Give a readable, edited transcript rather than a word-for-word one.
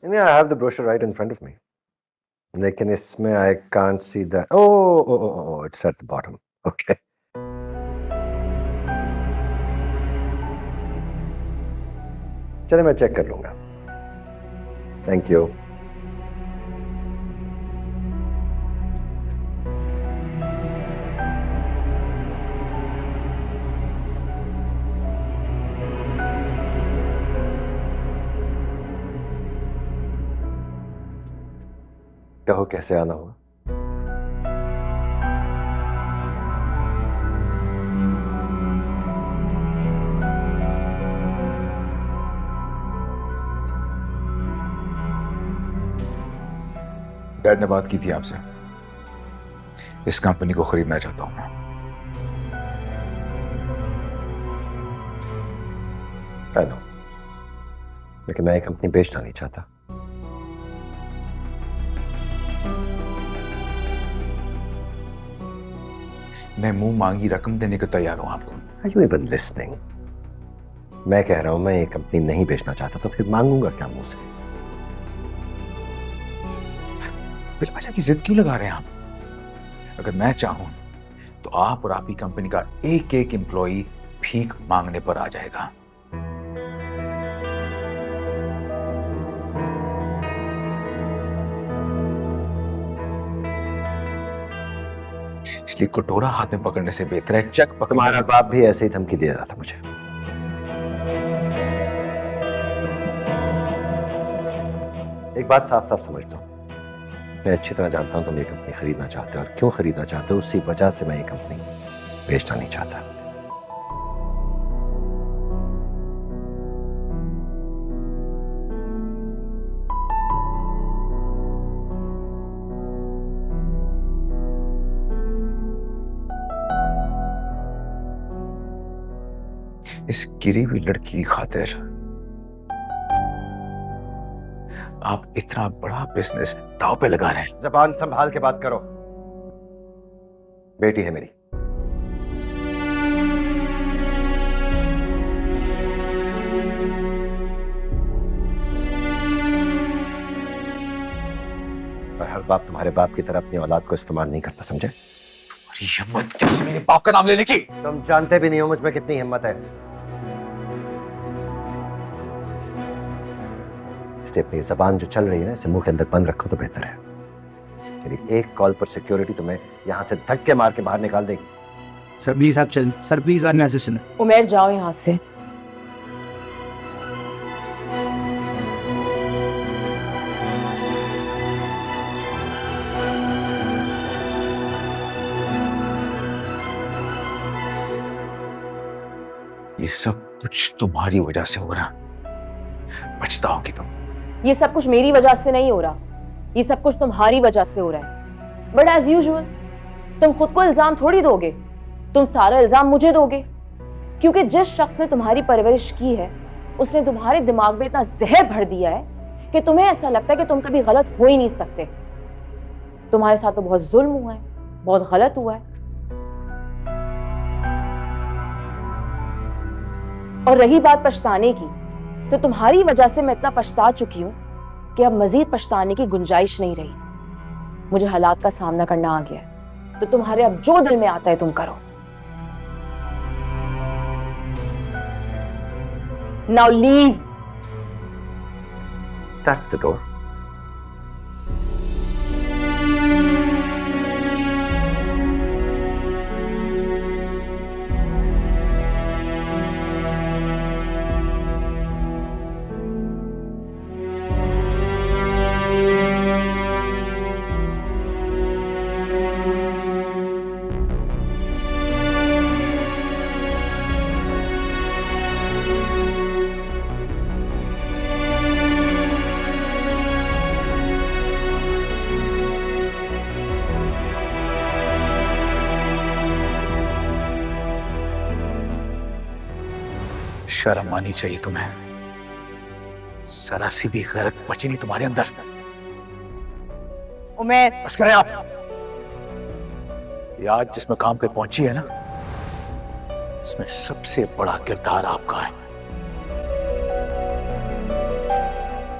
नहीं, I have the brochure right in front of me, लेकिन इसमें I can't see the oh it's at the bottom. Okay, चलिए मैं check कर लूंगा। Thank you. कहो कैसे आना हुआ? डैड ने बात की थी आपसे, इस कंपनी को खरीदना चाहता हूं मैं। आई नो, लेकिन मैं ये कंपनी बेचना नहीं चाहता। मैं मुंह मांगी रकम देने को तैयार हूं आपको। Are you even listening? मैं कह रहा हूं मैं ये कंपनी नहीं बेचना चाहता, तो फिर मांगूंगा क्या मुंह से? बिलवजह की जिद क्यों लगा रहे हैं आप? अगर मैं चाहूं तो आप और आपकी कंपनी का एक एक एम्प्लॉई भीख मांगने पर आ जाएगा। इसलिए कटोरा हाथ में पकड़ने से बेहतर है चेक पकड़। तुम्हारा बाप भी ऐसे ही धमकी दे रहा था मुझे। एक बात साफ साफ समझ दो, मैं अच्छी तरह जानता हूं तुम ये कंपनी खरीदना चाहते हो, और क्यों खरीदना चाहते हो उसी वजह से मैं ये कंपनी बेचना नहीं चाहता। इस गिरी हुई लड़की की खातिर आप इतना बड़ा बिजनेस दांव पे लगा रहे हैं। जबान संभाल के बात करो, बेटी है मेरी। और हर बाप तुम्हारे बाप की तरह अपनी औलाद को इस्तेमाल नहीं करता, समझे? और हिम्मत कैसे मेरे बाप का नाम लेने की? तुम जानते भी नहीं हो मुझ में कितनी हिम्मत है। इसलिए अपनी जबान जो चल रही है ना, इसे मुंह के अंदर बंद रखो तो बेहतर है। मेरी एक कॉल पर सिक्योरिटी तुम्हें यहां से धक्के मार के बाहर निकाल देगी। सर प्लीज आप चल, सर प्लीज अननेसेसरी। उमेर जाओ यहाँ से। ये सब कुछ तुम्हारी वजह से हो रहा, पछताओगी तुम। ये सब कुछ मेरी वजह से नहीं हो रहा, ये सब कुछ तुम्हारी वजह से हो रहा है। बट एज यूजुअल तुम खुद को इल्जाम थोड़ी दोगे, तुम सारा इल्जाम मुझे दोगे, क्योंकि जिस शख्स ने तुम्हारी परवरिश की है उसने तुम्हारे दिमाग में इतना जहर भर दिया है कि तुम्हें ऐसा लगता है कि तुम कभी गलत हो ही नहीं सकते। तुम्हारे साथ तो बहुत जुल्म हुआ है, बहुत गलत हुआ है। और रही बात पछताने की, तो तुम्हारी वजह से मैं इतना पछता चुकी हूं कि अब मजीद पछताने की गुंजाइश नहीं रही। मुझे हालात का सामना करना आ गया है, तो तुम्हारे अब जो दिल में आता है तुम करो। Now leave. That's the door. शर्म आनी चाहिए तुम्हें, जरा सी भी गैरत बची नहीं तुम्हारे अंदर। उमेर, बस करें आप। ये आज जिस मकाम पे पहुंची है ना, इसमें सबसे बड़ा किरदार आपका है।